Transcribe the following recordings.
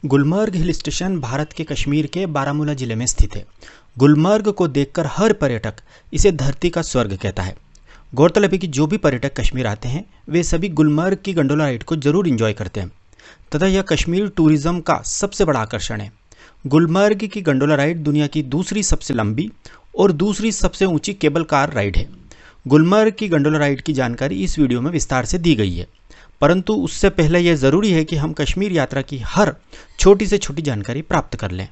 Gulmarg hill station Bharat के कश्मीर के बारामूला जिले में स्थित है। गुलमर्ग को देखकर हर पर्यटक इसे धरती का स्वर्ग कहता है। गौरतलब है कि जो भी पर्यटक कश्मीर आते हैं वे सभी गुलमर्ग की गंडोला राइड को जरूर एंजॉय करते हैं तथा यह कश्मीर टूरिज्म का सबसे बड़ा आकर्षण है। गुलमर्ग की गंडोला राइड दुनिया की दूसरी सबसे लंबी और दूसरी सबसे ऊंची केबल कार राइड है। गुलमर्ग की गंडोला राइड की जानकारी इस वीडियो में विस्तार से दी गई है, परंतु उससे पहले यह ज़रूरी है कि हम कश्मीर यात्रा की हर छोटी से छोटी जानकारी प्राप्त कर लें।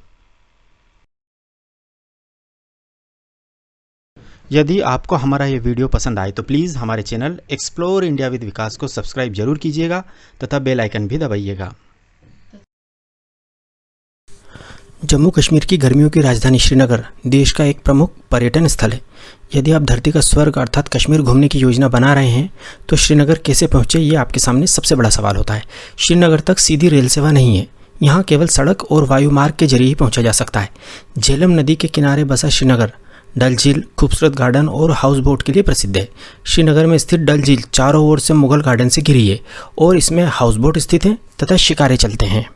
यदि आपको हमारा ये वीडियो पसंद आए तो प्लीज़ हमारे चैनल एक्सप्लोर इंडिया विद विकास को सब्सक्राइब जरूर कीजिएगा तथा बेल आइकन भी दबाइएगा। जम्मू कश्मीर की गर्मियों की राजधानी श्रीनगर देश का एक प्रमुख पर्यटन स्थल है। यदि आप धरती का स्वर्ग अर्थात कश्मीर घूमने की योजना बना रहे हैं तो श्रीनगर कैसे पहुंचे, ये आपके सामने सबसे बड़ा सवाल होता है। श्रीनगर तक सीधी रेल सेवा नहीं है, यहाँ केवल सड़क और वायु मार्ग के जरिए ही पहुंचा जा सकता है। झेलम नदी के किनारे बसा श्रीनगर डल झील, खूबसूरत गार्डन और हाउस बोट के लिए प्रसिद्ध है। श्रीनगर में स्थित डल झील चारों ओर से मुगल गार्डन से घिरी है और इसमें हाउस बोट स्थित हैं तथा शिकारे चलते हैं।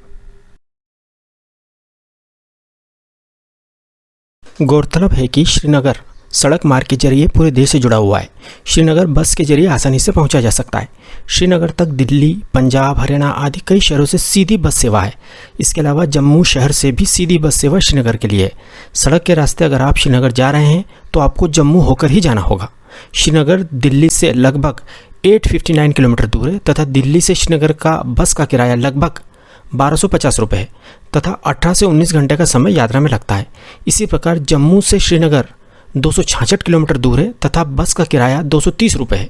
गौरतलब है कि श्रीनगर सड़क मार्ग के जरिए पूरे देश से जुड़ा हुआ है। श्रीनगर बस के जरिए आसानी से पहुंचा जा सकता है। श्रीनगर तक दिल्ली, पंजाब, हरियाणा आदि कई शहरों से सीधी बस सेवा है। इसके अलावा जम्मू शहर से भी सीधी बस सेवा श्रीनगर के लिए है। सड़क के रास्ते अगर आप श्रीनगर जा रहे हैं तो आपको जम्मू होकर ही जाना होगा। श्रीनगर दिल्ली से लगभग 859 किलोमीटर दूर है तथा दिल्ली से श्रीनगर का बस का किराया लगभग 1250 रुपये है तथा 18 से 19 घंटे का समय यात्रा में लगता है। इसी प्रकार जम्मू से श्रीनगर 266 किलोमीटर दूर है तथा बस का किराया 230 रुपये है।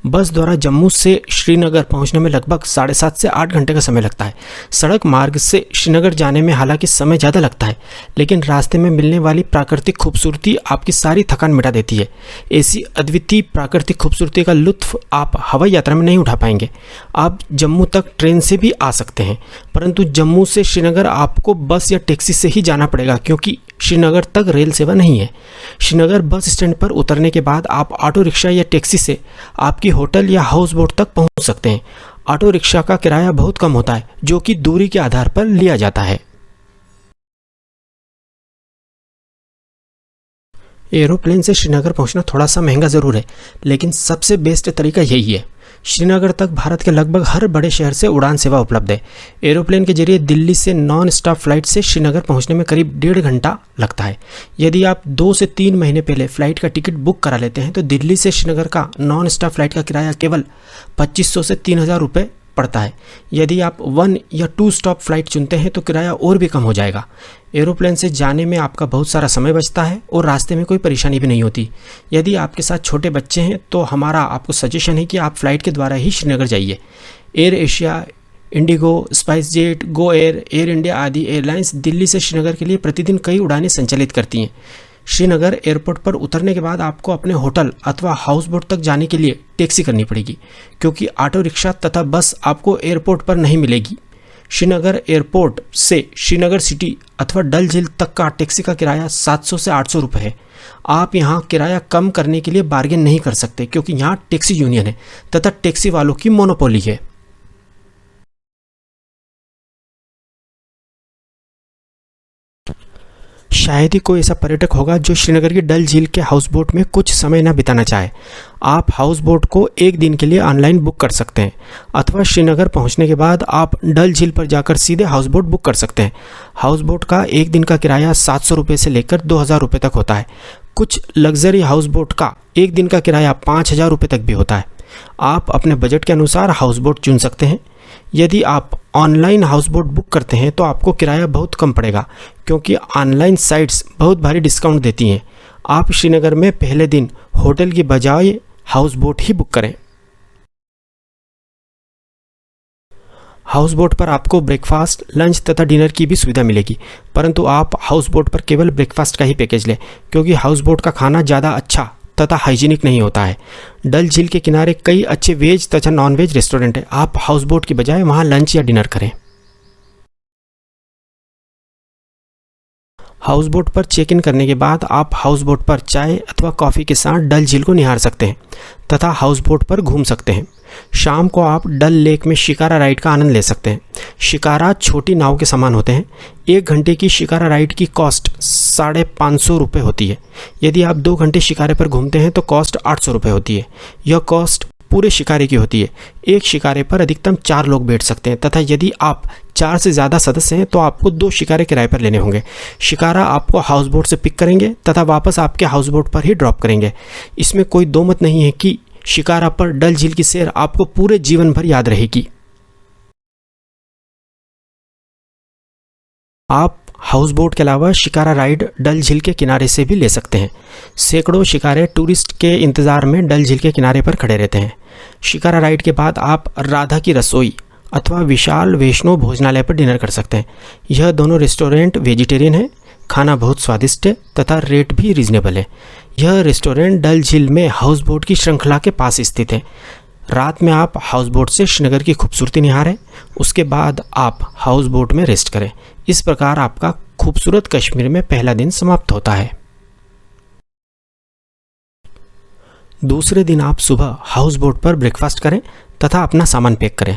बस द्वारा जम्मू से श्रीनगर पहुंचने में लगभग 7.5 से 8 घंटे का समय लगता है। सड़क मार्ग से श्रीनगर जाने में हालांकि समय ज़्यादा लगता है, लेकिन रास्ते में मिलने वाली प्राकृतिक खूबसूरती आपकी सारी थकान मिटा देती है। ऐसी अद्वितीय प्राकृतिक खूबसूरती का लुत्फ आप हवाई यात्रा में नहीं उठा पाएंगे। आप जम्मू तक ट्रेन से भी आ सकते हैं, परंतु जम्मू से श्रीनगर आपको बस या टैक्सी से ही जाना पड़ेगा क्योंकि श्रीनगर तक रेल सेवा नहीं है। श्रीनगर बस स्टैंड पर उतरने के बाद आप ऑटो रिक्शा या टैक्सी से आपकी होटल या हाउस बोट तक पहुंच सकते हैं। ऑटो रिक्शा का किराया बहुत कम होता है जो कि दूरी के आधार पर लिया जाता है। एरोप्लेन से श्रीनगर पहुंचना थोड़ा सा महंगा ज़रूर है, लेकिन सबसे बेस्ट तरीका यही है। श्रीनगर तक भारत के लगभग हर बड़े शहर से उड़ान सेवा उपलब्ध है। एरोप्लेन के जरिए दिल्ली से नॉन स्टॉप फ्लाइट से श्रीनगर पहुंचने में करीब 1.5 घंटा लगता है। यदि आप 2 से 3 महीने पहले फ़्लाइट का टिकट बुक करा लेते हैं तो दिल्ली से श्रीनगर का नॉन स्टॉप फ्लाइट का किराया केवल 2500 से 3000 रुपये पड़ता है। यदि आप 1 या 2 स्टॉप फ्लाइट चुनते हैं तो किराया और भी कम हो जाएगा। एरोप्लेन से जाने में आपका बहुत सारा समय बचता है और रास्ते में कोई परेशानी भी नहीं होती। यदि आपके साथ छोटे बच्चे हैं तो हमारा आपको सजेशन है कि आप फ्लाइट के द्वारा ही श्रीनगर जाइए। Air Asia, Indigo, spice jet, Go Air, air India आदि एयरलाइंस दिल्ली से श्रीनगर के लिए प्रतिदिन कई उड़ानें संचालित करती हैं। श्रीनगर एयरपोर्ट पर उतरने के बाद आपको अपने होटल अथवा हाउस बोट तक जाने के लिए टैक्सी करनी पड़ेगी क्योंकि ऑटो रिक्शा तथा बस आपको एयरपोर्ट पर नहीं मिलेगी। श्रीनगर एयरपोर्ट से श्रीनगर सिटी अथवा डल झील तक का टैक्सी का किराया 700 से 800 रुपये है। आप यहाँ किराया कम करने के लिए बार्गेन नहीं कर सकते क्योंकि यहाँ टैक्सी यूनियन है तथा टैक्सी वालों की मोनोपोली है। शायद ही कोई ऐसा पर्यटक होगा जो श्रीनगर की डल झील के हाउस बोट में कुछ समय न बिताना चाहे। आप हाउस बोट को 1 दिन के लिए ऑनलाइन बुक कर सकते हैं अथवा श्रीनगर पहुंचने के बाद आप डल झील पर जाकर सीधे हाउस बोट बुक कर सकते हैं। हाउस बोट का 1 दिन का किराया 700 रुपये से लेकर 2000 रुपये तक होता है। कुछ लग्जरी हाउस बोट का 1 दिन का किराया 5000 रुपये तक भी होता है। आप अपने बजट के अनुसार हाउस बोट चुन सकते हैं। यदि आप ऑनलाइन हाउस बोट बुक करते हैं तो आपको किराया बहुत कम पड़ेगा क्योंकि ऑनलाइन साइट्स बहुत भारी डिस्काउंट देती हैं। आप श्रीनगर में पहले दिन होटल की बजाय हाउस बोट ही बुक करें। हाउस बोट पर आपको ब्रेकफास्ट, लंच तथा डिनर की भी सुविधा मिलेगी, परंतु आप हाउस बोट पर केवल ब्रेकफास्ट का ही पैकेज लें क्योंकि हाउस बोट का खाना ज़्यादा अच्छा तथा हाइजीनिक नहीं होता है। डल झील के किनारे कई अच्छे वेज तथा नॉन वेज रेस्टोरेंट हैं। आप हाउस बोट की बजाय वहां लंच या डिनर करें। हाउस बोट पर चेक इन करने के बाद आप हाउस बोट पर चाय अथवा कॉफ़ी के साथ डल झील को निहार सकते हैं तथा हाउस बोट पर घूम सकते हैं। शाम को आप डल लेक में शिकारा राइड का आनंद ले सकते हैं। शिकारा छोटी नाव के समान होते हैं। 1 घंटे की शिकारा राइड की कॉस्ट 550 रुपये होती है। यदि आप 2 घंटे शिकारे पर घूमते हैं तो कॉस्ट 800 रुपये होती है। यह कॉस्ट पूरे शिकारे की होती है। एक शिकारे पर अधिकतम 4 लोग बैठ सकते हैं तथा यदि आप 4 से ज़्यादा सदस्य हैं तो आपको 2 शिकारे किराए पर लेने होंगे। शिकारा आपको हाउस बोट से पिक करेंगे तथा वापस आपके हाउस बोट पर ही ड्रॉप करेंगे। इसमें कोई दो मत नहीं है कि शिकारा पर डल झील की सैर आपको पूरे जीवन भर याद रहेगी। आप हाउस बोट के अलावा शिकारा राइड डल झील के किनारे से भी ले सकते हैं। सैकड़ों शिकारे टूरिस्ट के इंतज़ार में डल झील के किनारे पर खड़े रहते हैं। शिकारा राइड के बाद आप राधा की रसोई अथवा विशाल वैष्णो भोजनालय पर डिनर कर सकते हैं। यह दोनों रेस्टोरेंट वेजिटेरियन है, खाना बहुत स्वादिष्ट है तथा रेट भी रीजनेबल है। यह रेस्टोरेंट डल झील में हाउस बोट की श्रृंखला के पास स्थित है। रात में आप हाउस बोट से श्रीनगर की खूबसूरती निहारें, उसके बाद आप हाउस बोट में रेस्ट करें। इस प्रकार आपका खूबसूरत कश्मीर में पहला दिन समाप्त होता है। दूसरे दिन आप सुबह हाउस बोट पर ब्रेकफास्ट करें तथा अपना सामान पैक करें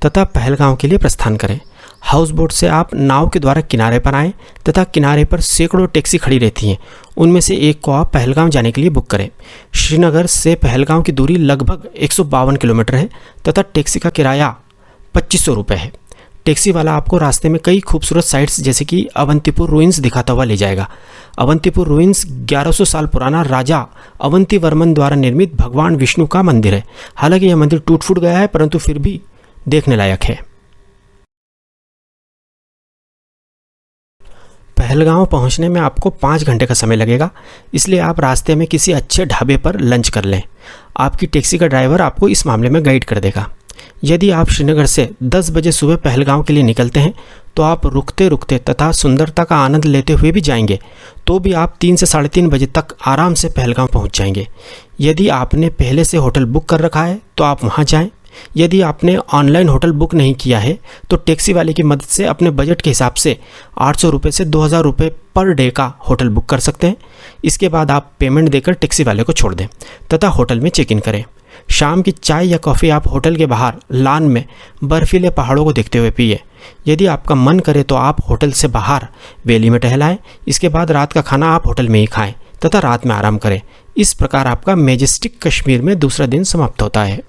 तथा पहलगांव के लिए प्रस्थान करें। हाउस बोट से आप नाव के द्वारा किनारे पर आएँ तथा किनारे पर सैकड़ों टैक्सी खड़ी रहती हैं। उनमें से एक को आप पहलगांव जाने के लिए बुक करें। श्रीनगर से पहलगांव की दूरी लगभग 152 किलोमीटर है तथा टैक्सी का किराया 2500 रुपये है। टैक्सी वाला आपको रास्ते में कई खूबसूरत साइट्स जैसे कि अवंतीपुर रुइंस दिखाता हुआ ले जाएगा। अवंतीपुर रुइंस 1100 साल पुराना राजा अवंतीवर्मन द्वारा निर्मित भगवान विष्णु का मंदिर है। हालांकि यह मंदिर टूट फूट गया है परंतु फिर भी देखने लायक है। पहलगांव पहुंचने में आपको 5 घंटे का समय लगेगा, इसलिए आप रास्ते में किसी अच्छे ढाबे पर लंच कर लें। आपकी टैक्सी का ड्राइवर आपको इस मामले में गाइड कर देगा। यदि आप श्रीनगर से 10 बजे सुबह पहलगांव के लिए निकलते हैं तो आप रुकते रुकते तथा सुंदरता का आनंद लेते हुए भी जाएंगे, तो भी आप 3 से 3:30 बजे तक आराम से पहलगांव पहुंच जाएंगे। यदि आपने पहले से होटल बुक कर रखा है तो आप वहां जाएं। यदि आपने ऑनलाइन होटल बुक नहीं किया है तो टैक्सी वाले की मदद से अपने बजट के हिसाब से 800 रुपये से 2000 रुपये पर डे का होटल बुक कर सकते हैं। इसके बाद आप पेमेंट देकर टैक्सी वाले को छोड़ दें तथा होटल में चेक इन करें। शाम की चाय या कॉफ़ी आप होटल के बाहर लॉन में बर्फीले पहाड़ों को देखते हुए पिए। यदि आपका मन करे तो आप होटल से बाहर वैली में टहलाएं। इसके बाद रात का खाना आप होटल में ही खाएं तथा रात में आराम करें। इस प्रकार आपका मैजेस्टिक कश्मीर में दूसरा दिन समाप्त होता है।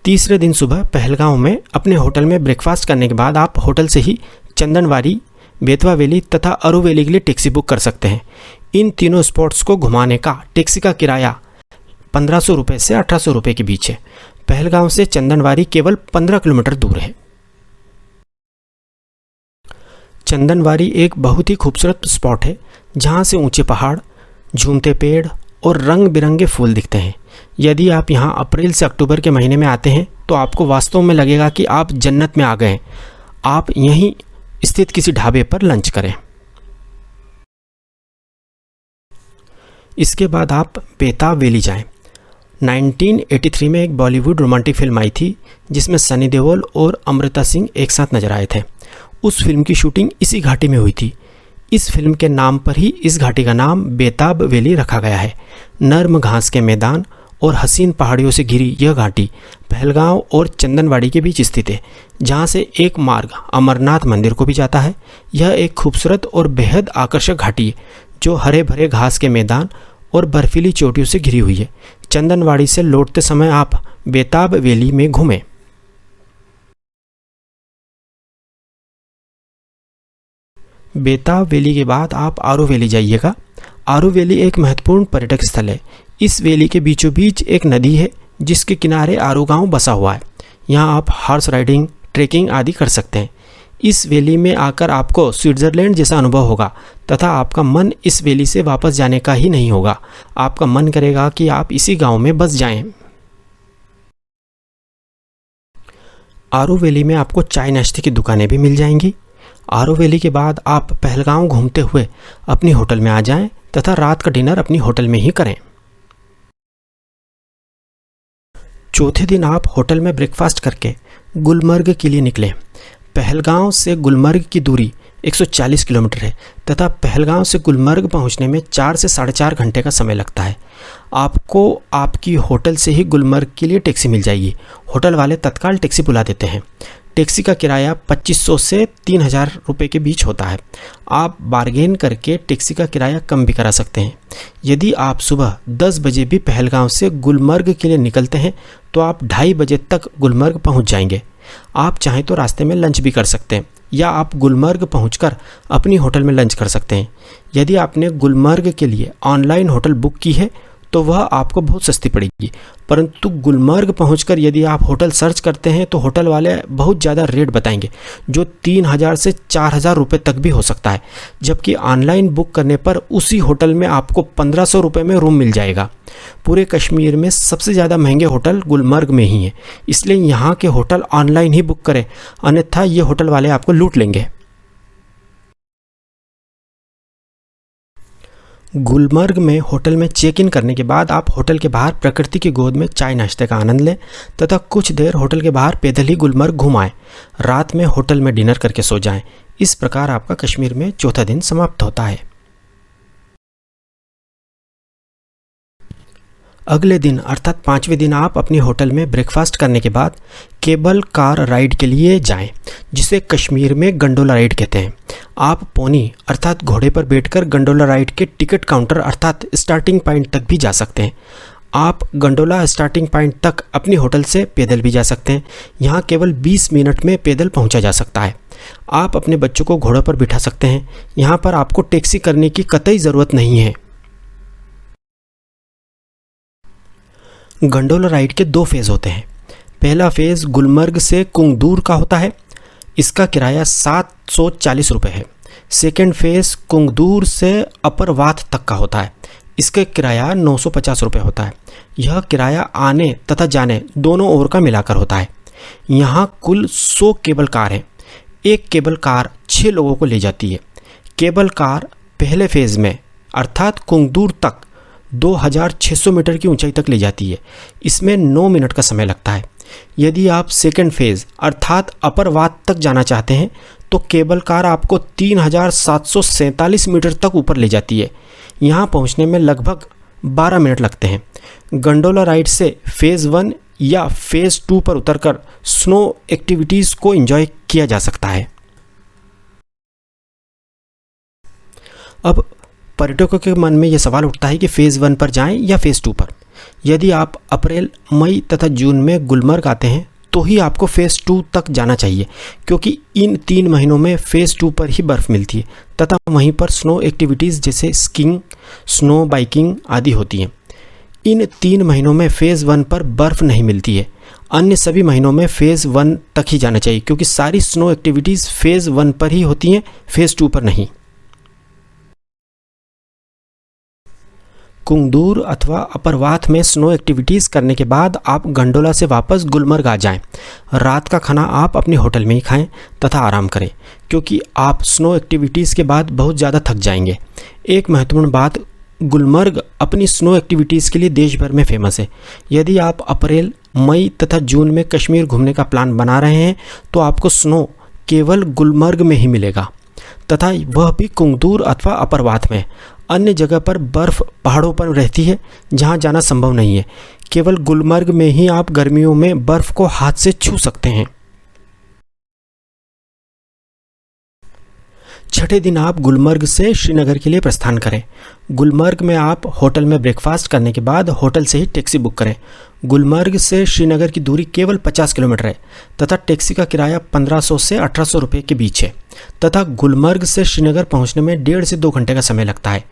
तीसरे दिन सुबह पहलगांव में अपने होटल में ब्रेकफास्ट करने के बाद आप होटल से ही चंदनवारी, बेतवा वैली तथा अरू वैली के लिए टैक्सी बुक कर सकते हैं। इन तीनों स्पॉट्स को घुमाने का टैक्सी का किराया 1500 रुपये से 1800 रुपये के बीच है। पहलगांव से चंदनवारी केवल 15 किलोमीटर दूर है। चंदनवारी एक बहुत ही खूबसूरत स्पॉट है जहां से ऊंचे पहाड़, झूमते पेड़ और रंग बिरंगे फूल दिखते हैं। यदि आप यहां अप्रैल से अक्टूबर के महीने में आते हैं तो आपको वास्तव में लगेगा कि आप जन्नत में आ गए हैं। आप यहीं स्थित किसी ढाबे पर लंच करें। इसके बाद आप बेताब वैली जाएं। 1983 में एक बॉलीवुड रोमांटिक फिल्म आई थी जिसमें सनी देओल और अमृता सिंह एक साथ नजर आए थे। उस फिल्म की शूटिंग इसी घाटी में हुई थी। इस फिल्म के नाम पर ही इस घाटी का नाम बेताब वैली रखा गया है। नर्म घास के मैदान और हसीन पहाड़ियों से घिरी यह घाटी पहलगांव और चंदनवाड़ी के बीच स्थित है, जहां से एक मार्ग अमरनाथ मंदिर को भी जाता है। यह एक खूबसूरत और बेहद आकर्षक घाटी है जो हरे भरे घास के मैदान और बर्फीली चोटियों से घिरी हुई है। चंदनवाड़ी से लौटते समय आप बेताब वैली में घूमें। बेताब वैली के बाद आप आरू वैली जाइएगा। आरू वैली एक महत्वपूर्ण पर्यटक स्थल है। इस वैली के बीचों बीच एक नदी है जिसके किनारे आरू गांव बसा हुआ है। यहाँ आप हॉर्स राइडिंग, ट्रेकिंग आदि कर सकते हैं। इस वैली में आकर आपको स्विट्ज़रलैंड जैसा अनुभव होगा तथा आपका मन इस वैली से वापस जाने का ही नहीं होगा। आपका मन करेगा कि आप इसी गांव में बस जाएं। आरू वैली में आपको चाय नाश्ते की दुकानें भी मिल जाएंगी। आरू वैली के बाद आप पहलगांव घूमते हुए अपनी होटल में आ जाएं तथा रात का डिनर अपनी होटल में ही करें। चौथे दिन आप होटल में ब्रेकफास्ट करके गुलमर्ग के लिए निकलें। पहलगांव से गुलमर्ग की दूरी 140 किलोमीटर है तथा पहलगाम से गुलमर्ग पहुंचने में 4 से 4.5 घंटे का समय लगता है। आपको आपकी होटल से ही गुलमर्ग के लिए टैक्सी मिल जाएगी। होटल वाले तत्काल टैक्सी बुला देते हैं। टैक्सी का किराया 2500 से 3000 रुपये के बीच होता है। आप बार्गेन करके टैक्सी का किराया कम भी करा सकते हैं। यदि आप सुबह 10 बजे भी पहलगाम से गुलमर्ग के लिए निकलते हैं तो आप 2:30 बजे तक गुलमर्ग पहुंच जाएंगे। आप चाहें तो रास्ते में लंच भी कर सकते हैं या आप गुलमर्ग पहुंचकर अपनी होटल में लंच कर सकते हैं। यदि आपने गुलमर्ग के लिए ऑनलाइन होटल बुक की है तो वह आपको बहुत सस्ती पड़ेगी, परंतु गुलमर्ग पहुंचकर यदि आप होटल सर्च करते हैं तो होटल वाले बहुत ज़्यादा रेट बताएंगे, जो 3000 से 4000 रुपये तक भी हो सकता है, जबकि ऑनलाइन बुक करने पर उसी होटल में आपको 1500 रुपये में रूम मिल जाएगा। पूरे कश्मीर में सबसे ज़्यादा महंगे होटल गुलमर्ग में ही हैं, इसलिए यहाँ के होटल ऑनलाइन ही बुक करें, अन्यथा ये होटल वाले आपको लूट लेंगे। गुलमर्ग में होटल में चेक इन करने के बाद आप होटल के बाहर प्रकृति की गोद में चाय नाश्ते का आनंद लें तथा कुछ देर होटल के बाहर पैदल ही गुलमर्ग घुमाएं। रात में होटल में डिनर करके सो जाएं। इस प्रकार आपका कश्मीर में चौथा दिन समाप्त होता है। अगले दिन अर्थात 5वें दिन आप अपने होटल में ब्रेकफास्ट करने के बाद केबल कार राइड के लिए जाएं, जिसे कश्मीर में गंडोला राइड कहते हैं। आप पोनी अर्थात घोड़े पर बैठकर गंडोला राइड के टिकट काउंटर अर्थात स्टार्टिंग पॉइंट तक भी जा सकते हैं। आप गंडोला स्टार्टिंग पॉइंट तक अपनी होटल से पैदल भी जा सकते हैं। यहाँ केवल 20 मिनट में पैदल पहुँचा जा सकता है। आप अपने बच्चों को घोड़े पर बिठा सकते हैं। यहाँ पर आपको टैक्सी करने की कतई ज़रूरत नहीं है। गंडोला राइड के 2 फेज़ होते हैं। पहला फेज़ गुलमर्ग से कुंगदूर का होता है। इसका किराया 740 रुपये है। सेकेंड फेज़ कुंगदूर से अपर वाथ तक का होता है। इसका किराया 950 रुपये होता है। यह किराया आने तथा जाने दोनों ओर का मिलाकर होता है। यहाँ कुल 100 केबल कार हैं। एक केबल कार 6 लोगों को ले जाती है। केबल कार पहले फेज़ में अर्थात कुंगदूर तक 2600 मीटर की ऊंचाई तक ले जाती है। इसमें 9 मिनट का समय लगता है। यदि आप सेकेंड फेज़ अर्थात अपर वात तक जाना चाहते हैं तो केबल कार आपको 3747 मीटर तक ऊपर ले जाती है। यहाँ पहुँचने में लगभग 12 मिनट लगते हैं। गंडोला राइड से फेज़ 1 या फेज़ 2 पर उतरकर स्नो एक्टिविटीज़ को एंजॉय किया जा सकता है। अब पर्यटकों के मन में यह सवाल उठता है कि फ़ेज़ 1 पर जाएं या फ़ेज़ 2 पर। यदि आप अप्रैल, मई तथा जून में गुलमर्ग आते हैं तो ही आपको फ़ेज़ 2 तक जाना चाहिए, क्योंकि इन 3 महीनों में फ़ेज़ 2 पर ही बर्फ़ मिलती है तथा वहीं पर स्नो एक्टिविटीज़ जैसे स्कीइंग, स्नो बाइकिंग आदि होती हैं। इन 3 महीनों में फ़ेज़ 1 पर बर्फ़ नहीं मिलती है। अन्य सभी महीनों में फ़ेज़ 1 तक ही जाना चाहिए, क्योंकि सारी स्नो एक्टिविटीज़ फ़ेज़ 1 पर ही होती हैं, फ़ेज़ 2 पर नहीं। कुंगदूर अथवा अपरवाथ में स्नो एक्टिविटीज़ करने के बाद आप गंडोला से वापस गुलमर्ग आ जाएं। रात का खाना आप अपने होटल में ही खाएं तथा आराम करें, क्योंकि आप स्नो एक्टिविटीज़ के बाद बहुत ज़्यादा थक जाएंगे। एक महत्वपूर्ण बात, गुलमर्ग अपनी स्नो एक्टिविटीज़ के लिए देश भर में फेमस है। यदि आप अप्रैल, मई तथा जून में कश्मीर घूमने का प्लान बना रहे हैं तो आपको स्नो केवल गुलमर्ग में ही मिलेगा तथा वह भी कुंगदूर अथवा अपरवाथ में। अन्य जगह पर बर्फ़ पहाड़ों पर रहती है जहां जाना संभव नहीं है। केवल गुलमर्ग में ही आप गर्मियों में बर्फ़ को हाथ से छू सकते हैं। छठे दिन आप गुलमर्ग से श्रीनगर के लिए प्रस्थान करें। गुलमर्ग में आप होटल में ब्रेकफास्ट करने के बाद होटल से ही टैक्सी बुक करें। गुलमर्ग से श्रीनगर की दूरी केवल 50 किलोमीटर है तथा टैक्सी का किराया 1500 से 1800 रुपये के बीच है तथा गुलमर्ग से श्रीनगर पहुंचने में 1.5 से 2 घंटे का समय लगता है।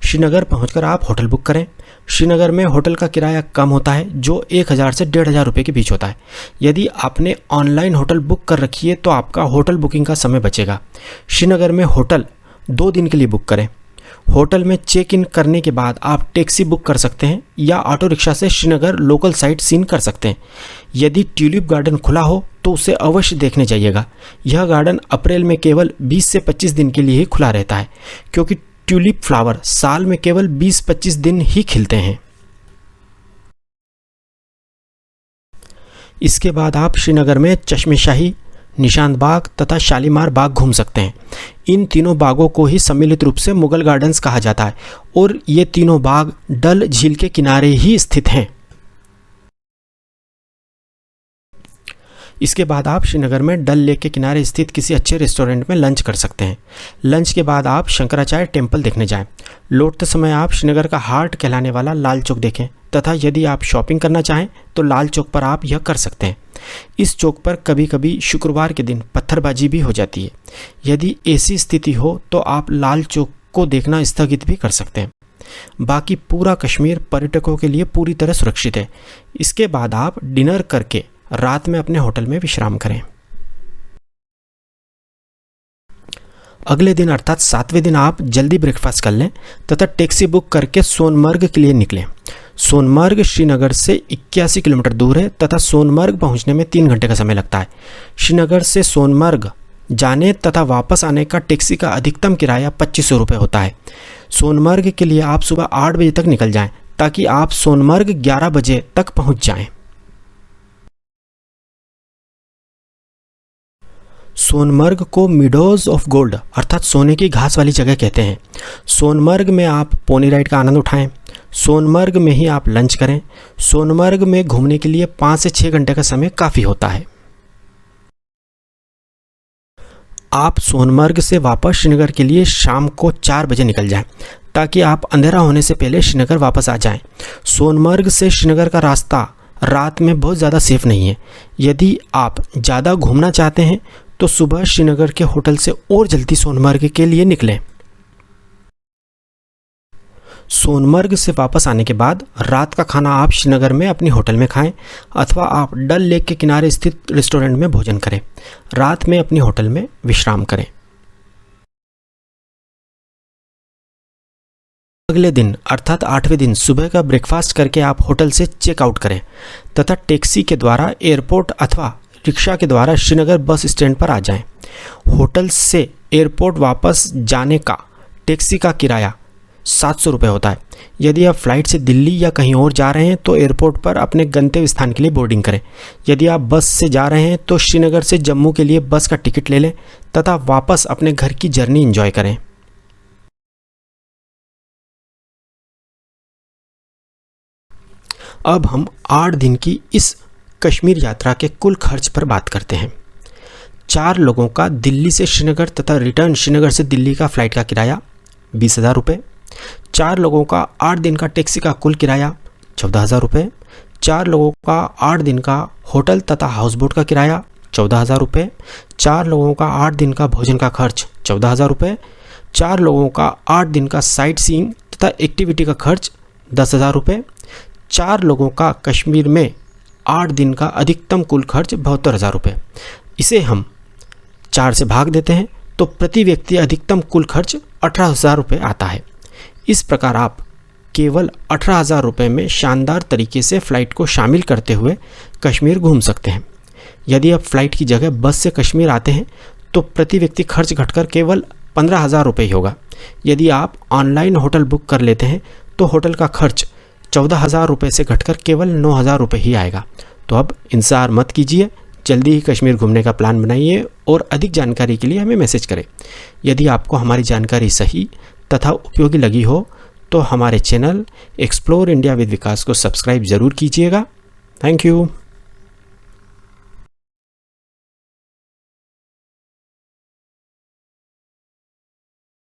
श्रीनगर पहुंचकर आप होटल बुक करें। श्रीनगर में होटल का किराया कम होता है, जो 1000 से 1500 रुपये के बीच होता है। यदि आपने ऑनलाइन होटल बुक कर रखी है तो आपका होटल बुकिंग का समय बचेगा। श्रीनगर में होटल 2 दिन के लिए बुक करें। होटल में चेक इन करने के बाद आप टैक्सी बुक कर सकते हैं या ऑटो रिक्शा से श्रीनगर लोकल साइट सीन कर सकते हैं। यदि ट्यूलिप गार्डन खुला हो तो उसे अवश्य देखने जाइएगा। यह गार्डन अप्रैल में केवल 20 से 25 दिन के लिए ही खुला रहता है, क्योंकि ट्यूलिप फ्लावर साल में केवल 20-25 दिन ही खिलते हैं। इसके बाद आप श्रीनगर में चश्मे शाही, निशांत बाग तथा शालीमार बाग घूम सकते हैं। इन तीनों बागों को ही सम्मिलित रूप से मुगल गार्डन्स कहा जाता है और ये तीनों बाग डल झील के किनारे ही स्थित हैं। इसके बाद आप श्रीनगर में डल लेक के किनारे स्थित किसी अच्छे रेस्टोरेंट में लंच कर सकते हैं। लंच के बाद आप शंकराचार्य टेम्पल देखने जाएं। लौटते समय आप श्रीनगर का हार्ट कहलाने वाला लाल चौक देखें तथा यदि आप शॉपिंग करना चाहें तो लाल चौक पर आप यह कर सकते हैं। इस चौक पर कभी कभी शुक्रवार के दिन पत्थरबाजी भी हो जाती है। यदि ऐसी स्थिति हो तो आप लाल चौक को देखना स्थगित भी कर सकते हैं। बाकी पूरा कश्मीर पर्यटकों के लिए पूरी तरह सुरक्षित है। इसके बाद आप डिनर करके रात में अपने होटल में विश्राम करें। अगले दिन अर्थात 7वें दिन आप जल्दी ब्रेकफास्ट कर लें तथा टैक्सी बुक करके सोनमर्ग के लिए निकलें। सोनमर्ग श्रीनगर से 81 किलोमीटर दूर है तथा सोनमर्ग पहुंचने में 3 घंटे का समय लगता है। श्रीनगर से सोनमर्ग जाने तथा वापस आने का टैक्सी का अधिकतम किराया 2500 रुपये होता है। सोनमर्ग के लिए आप सुबह 8 बजे तक निकल जाएं ताकि आप सोनमर्ग 11 बजे तक पहुंच जाएं। सोनमर्ग को मिडोज ऑफ गोल्ड अर्थात सोने की घास वाली जगह कहते हैं। सोनमर्ग में आप पोनी राइड का आनंद उठाएं। सोनमर्ग में ही आप लंच करें। सोनमर्ग में घूमने के लिए 5 से 6 घंटे का समय काफ़ी होता है। आप सोनमर्ग से वापस श्रीनगर के लिए शाम को 4 बजे निकल जाएं ताकि आप अंधेरा होने से पहले श्रीनगर वापस आ जाएं। सोनमर्ग से श्रीनगर का रास्ता रात में बहुत ज़्यादा सेफ नहीं है। यदि आप ज़्यादा घूमना चाहते हैं तो सुबह श्रीनगर के होटल से और जल्दी सोनमर्ग के लिए निकलें। सोनमर्ग से वापस आने के बाद रात का खाना आप श्रीनगर में अपनी होटल में खाएं अथवा आप डल लेक के किनारे स्थित रेस्टोरेंट में भोजन करें। रात में अपनी होटल में विश्राम करें। अगले दिन अर्थात 8वें दिन सुबह का ब्रेकफास्ट करके आप होटल से चेकआउट करें तथा टैक्सी के द्वारा एयरपोर्ट अथवा रिक्शा के द्वारा श्रीनगर बस स्टैंड पर आ जाएं। होटल से एयरपोर्ट वापस जाने का टैक्सी का किराया 700 रुपये होता है। यदि आप फ्लाइट से दिल्ली या कहीं और जा रहे हैं तो एयरपोर्ट पर अपने गंतव्य स्थान के लिए बोर्डिंग करें। यदि आप बस से जा रहे हैं तो श्रीनगर से जम्मू के लिए बस का टिकट ले लें तथा वापस अपने घर की जर्नी एंजॉय करें। अब हम 8 दिन की इस कश्मीर यात्रा के कुल खर्च पर बात करते हैं। 4 लोगों का दिल्ली से श्रीनगर तथा रिटर्न श्रीनगर से दिल्ली का फ़्लाइट का किराया 20,000 रुपये। 4 लोगों का 8 दिन का टैक्सी का कुल किराया 14,000 रुपये। 4 लोगों का 8 दिन का होटल तथा हाउस बोट का किराया 14,000 रुपये। 4 लोगों का 8 दिन का भोजन का खर्च 14,000 रुपये। 4 लोगों का 8 दिन का साइट सीइंग तथा एक्टिविटी का खर्च 10,000 रुपये। 4 लोगों का कश्मीर में 8 दिन का अधिकतम कुल खर्च 72,000 रुपये। इसे हम 4 से भाग देते हैं तो प्रति व्यक्ति अधिकतम कुल खर्च 18,000 रुपये आता है। इस प्रकार आप केवल 18,000 रुपये में शानदार तरीके से फ़्लाइट को शामिल करते हुए कश्मीर घूम सकते हैं। यदि आप फ़्लाइट की जगह बस से कश्मीर आते हैं तो प्रति व्यक्ति खर्च घटकर केवल 15,000 रुपये ही होगा। यदि आप ऑनलाइन होटल बुक कर लेते हैं तो होटल का खर्च 14,000 रुपये से घटकर केवल 9,000 रुपये ही आएगा। तो अब इंतज़ार मत कीजिए, जल्दी ही कश्मीर घूमने का प्लान बनाइए और अधिक जानकारी के लिए हमें मैसेज करें। यदि आपको हमारी जानकारी सही तथा उपयोगी लगी हो तो हमारे चैनल एक्सप्लोर इंडिया विद विकास को सब्सक्राइब ज़रूर कीजिएगा। Thank you.